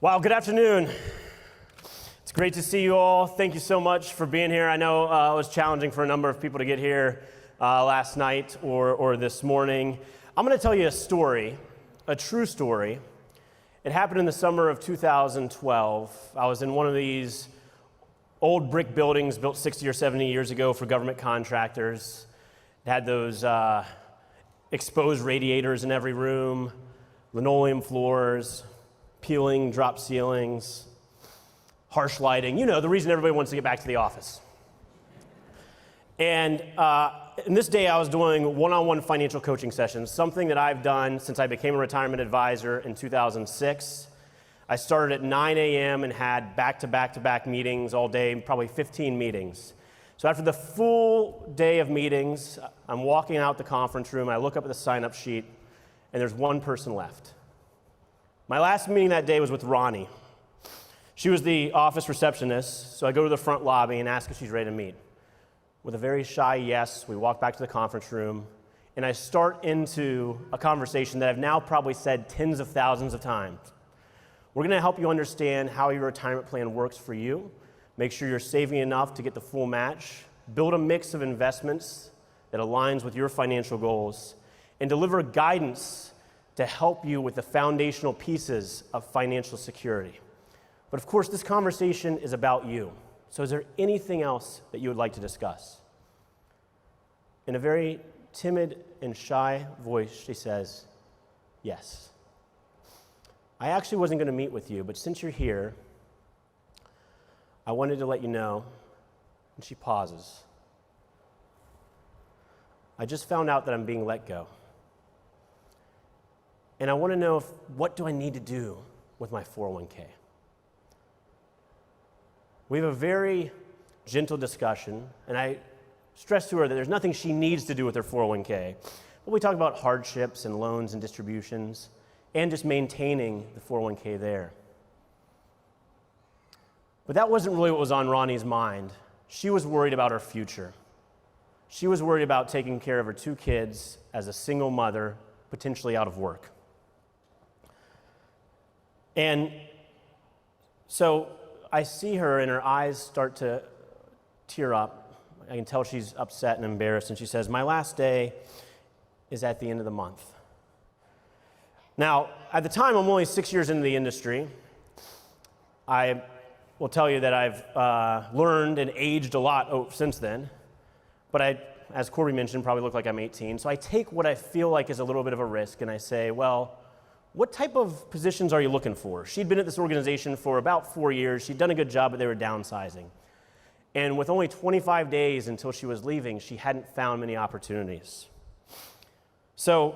Wow, good afternoon. It's great to see you all. Thank you so much for being here. I know it was challenging for a number of people to get here last night or this morning. I'm going to tell you a story, a true story. It happened in the summer of 2012. I was in one of these old brick buildings built 60 or 70 years ago for government contractors. It had those exposed radiators in every room, linoleum floors, peeling drop ceilings, harsh lighting, you know, the reason everybody wants to get back to the office. And in this day, I was doing one-on-one financial coaching sessions, something that I've done since I became a retirement advisor in 2006. I started at 9 a.m. and had back-to-back-to-back meetings all day, probably 15 meetings. So after the full day of meetings, I'm walking out the conference room, I look up at the sign-up sheet, and there's one person left. My last meeting that day was with Ronnie. She was the office receptionist, so I go to the front lobby and ask if she's ready to meet. With a very shy yes, we walk back to the conference room, and I start into a conversation that I've now probably said tens of thousands of times. We're going to help you understand how your retirement plan works for you, make sure you're saving enough to get the full match, build a mix of investments that aligns with your financial goals, and deliver guidance to help you with the foundational pieces of financial security. But of course, this conversation is about you. So is there anything else that you would like to discuss? In a very timid and shy voice, she says, yes. I actually wasn't going to meet with you, but since you're here, I wanted to let you know, and she pauses. I just found out that I'm being let go. And I want to know what do I need to do with my 401k? We have a very gentle discussion, and I stress to her that there's nothing she needs to do with her 401k. But we talk about hardships and loans and distributions and just maintaining the 401k there. But that wasn't really what was on Ronnie's mind. She was worried about her future. She was worried about taking care of her 2 kids as a single mother, potentially out of work. And so I see her and her eyes start to tear up. I can tell she's upset and embarrassed, and she says, my last day is at the end of the month. Now, at the time, I'm only 6 years into the industry. I will tell you that I've learned and aged a lot since then, but I, as Corby mentioned, probably look like I'm 18, so I take what I feel like is a little bit of a risk, and I say, well, what type of positions are you looking for? She'd been at this organization for about 4 years. She'd done a good job, but they were downsizing. And with only 25 days until she was leaving, she hadn't found many opportunities. So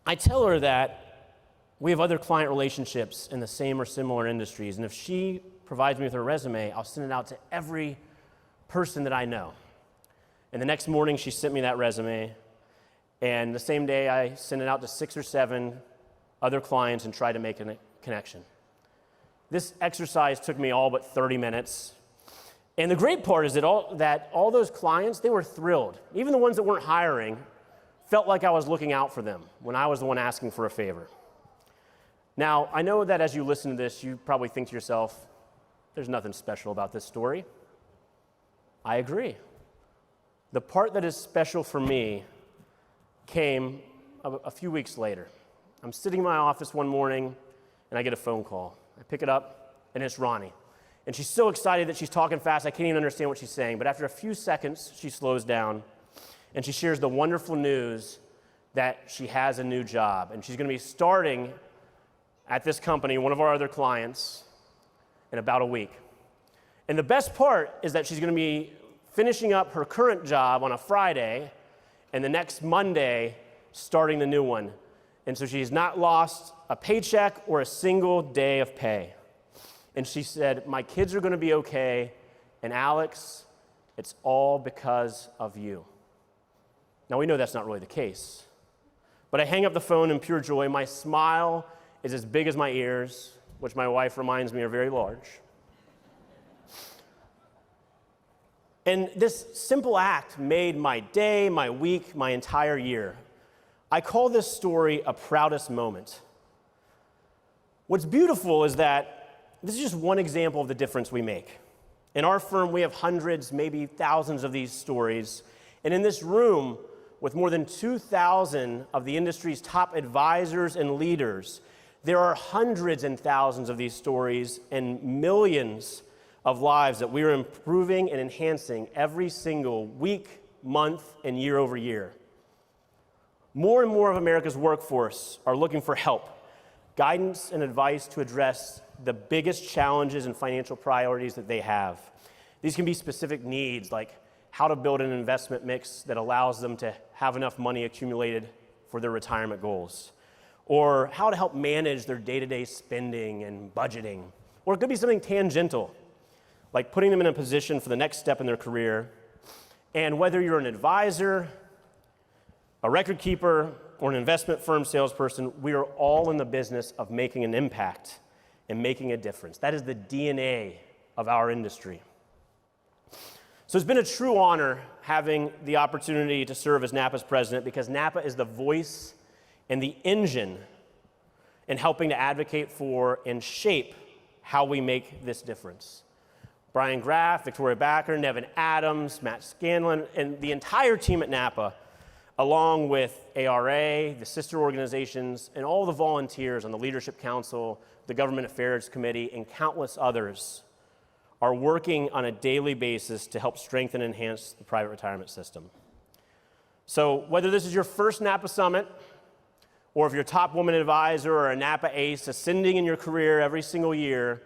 I tell her that we have other client relationships in the same or similar industries, and if she provides me with her resume, I'll send it out to every person that I know. And the next morning, she sent me that resume, and the same day, I sent it out to 6 or 7 other clients and try to make a connection. This exercise took me all but 30 minutes. And the great part is that all those clients, they were thrilled. Even the ones that weren't hiring felt like I was looking out for them when I was the one asking for a favor. Now, I know that as you listen to this, you probably think to yourself, there's nothing special about this story. I agree. The part that is special for me came a few weeks later. I'm sitting in my office one morning, and I get a phone call. I pick it up, and it's Ronnie. And she's so excited that she's talking fast, I can't even understand what she's saying. But after a few seconds, she slows down, and she shares the wonderful news that she has a new job. And she's going to be starting at this company, one of our other clients, in about a week. And the best part is that she's going to be finishing up her current job on a Friday, and the next Monday, starting the new one. And so she's not lost a paycheck or a single day of pay. And she said, my kids are going to be okay, and Alex, it's all because of you. Now, we know that's not really the case. But I hang up the phone in pure joy. My smile is as big as my ears, which my wife reminds me are very large. And this simple act made my day, my week, my entire year. I call this story a proudest moment. What's beautiful is that this is just one example of the difference we make. In our firm, we have hundreds, maybe thousands of these stories. And in this room, with more than 2,000 of the industry's top advisors and leaders, there are hundreds and thousands of these stories and millions of lives that we are improving and enhancing every single week, month, and year over year. More and more of America's workforce are looking for help, guidance, and advice to address the biggest challenges and financial priorities that they have. These can be specific needs, like how to build an investment mix that allows them to have enough money accumulated for their retirement goals, or how to help manage their day-to-day spending and budgeting. Or it could be something tangential, like putting them in a position for the next step in their career. And whether you're an advisor, a record keeper, or an investment firm salesperson, we are all in the business of making an impact and making a difference. That is the DNA of our industry. So it's been a true honor having the opportunity to serve as NAPA's president, because NAPA is the voice and the engine in helping to advocate for and shape how we make this difference. Brian Graff, Victoria Backer, Nevin Adams, Matt Scanlon, and the entire team at NAPA, along with ARA, the sister organizations, and all the volunteers on the Leadership Council, the Government Affairs Committee, and countless others, are working on a daily basis to help strengthen and enhance the private retirement system. So whether this is your first NAPA Summit, or if you're a top woman advisor or a NAPA ace ascending in your career every single year,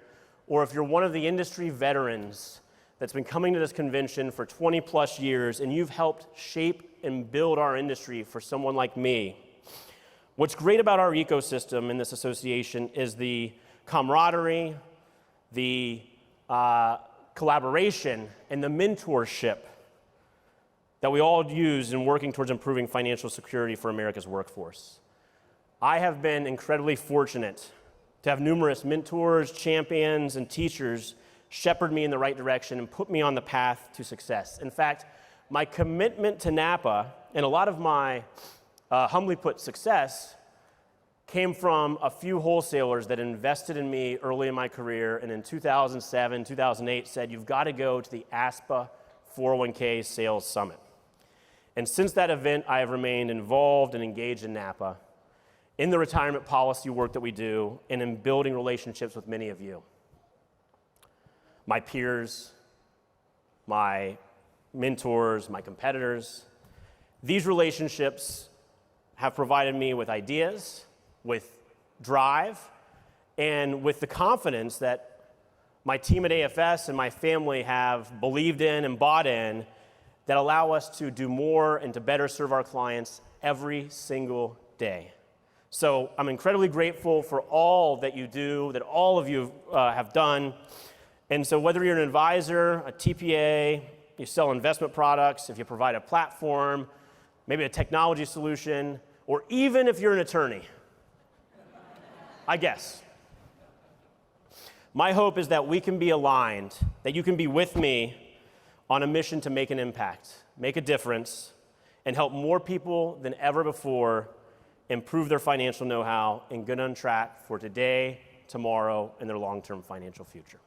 or if you're one of the industry veterans that's been coming to this convention for 20 plus years and you've helped shape and build our industry for someone like me, what's great about our ecosystem in this association is the camaraderie, the collaboration, and the mentorship that we all use in working towards improving financial security for America's workforce. I have been incredibly fortunate to have numerous mentors, champions, and teachers shepherd me in the right direction and put me on the path to success. In fact, my commitment to NAPA and a lot of my, humbly put, success came from a few wholesalers that invested in me early in my career, and in 2007, 2008 said, you've got to go to the ASPA 401k Sales Summit. And since that event, I have remained involved and engaged in NAPA, in the retirement policy work that we do, and in building relationships with many of you. My peers, my mentors, my competitors. These relationships have provided me with ideas, with drive, and with the confidence that my team at AFS and my family have believed in and bought in, that allow us to do more and to better serve our clients every single day. So I'm incredibly grateful for all that you do, that all of you have done. And so whether you're an advisor, a TPA, you sell investment products, if you provide a platform, maybe a technology solution, or even if you're an attorney, I guess. My hope is that we can be aligned, that you can be with me on a mission to make an impact, make a difference, and help more people than ever before improve their financial know-how and get on track for today, tomorrow, and their long-term financial future.